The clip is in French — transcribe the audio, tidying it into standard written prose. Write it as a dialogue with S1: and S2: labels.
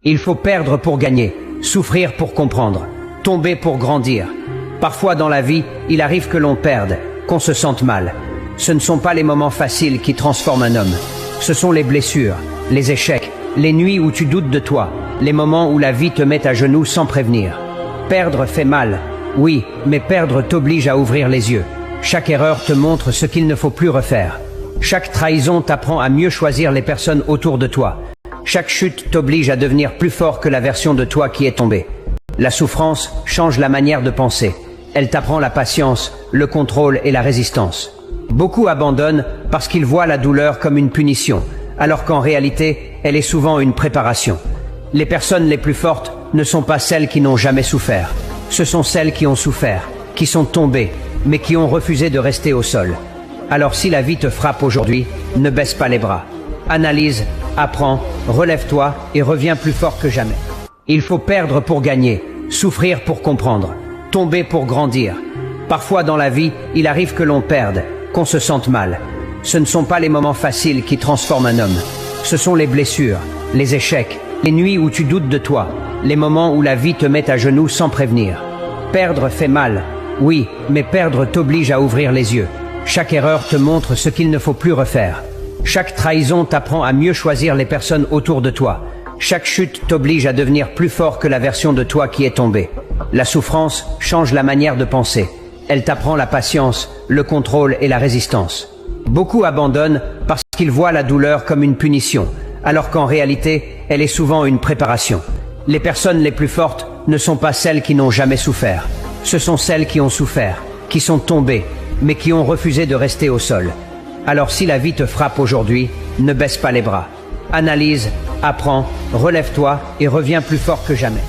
S1: Il faut perdre pour gagner, souffrir pour comprendre, tomber pour grandir. Parfois dans la vie, il arrive que l'on perde, qu'on se sente mal. Ce ne sont pas les moments faciles qui transforment un homme. Ce sont les blessures, les échecs, les nuits où tu doutes de toi, les moments où la vie te met à genoux sans prévenir. Perdre fait mal, oui, mais perdre t'oblige à ouvrir les yeux. Chaque erreur te montre ce qu'il ne faut plus refaire. Chaque trahison t'apprend à mieux choisir les personnes autour de toi. Chaque chute t'oblige à devenir plus fort que la version de toi qui est tombée. La souffrance change la manière de penser. Elle t'apprend la patience, le contrôle et la résistance. Beaucoup abandonnent parce qu'ils voient la douleur comme une punition, alors qu'en réalité, elle est souvent une préparation. Les personnes les plus fortes ne sont pas celles qui n'ont jamais souffert. Ce sont celles qui ont souffert, qui sont tombées, mais qui ont refusé de rester au sol. Alors si la vie te frappe aujourd'hui, ne baisse pas les bras. Analyse, apprends, relève-toi et reviens plus fort que jamais. Il faut perdre pour gagner, souffrir pour comprendre, tomber pour grandir. Parfois dans la vie, il arrive que l'on perde, qu'on se sente mal. Ce ne sont pas les moments faciles qui transforment un homme. Ce sont les blessures, les échecs, les nuits où tu doutes de toi, les moments où la vie te met à genoux sans prévenir. Perdre fait mal, oui, mais perdre t'oblige à ouvrir les yeux. Chaque erreur te montre ce qu'il ne faut plus refaire. Chaque trahison t'apprend à mieux choisir les personnes autour de toi. Chaque chute t'oblige à devenir plus fort que la version de toi qui est tombée. La souffrance change la manière de penser. Elle t'apprend la patience, le contrôle et la résistance. Beaucoup abandonnent parce qu'ils voient la douleur comme une punition, alors qu'en réalité, elle est souvent une préparation. Les personnes les plus fortes ne sont pas celles qui n'ont jamais souffert. Ce sont celles qui ont souffert, qui sont tombées, mais qui ont refusé de rester au sol. Alors si la vie te frappe aujourd'hui, ne baisse pas les bras. Analyse, apprends, relève-toi et reviens plus fort que jamais.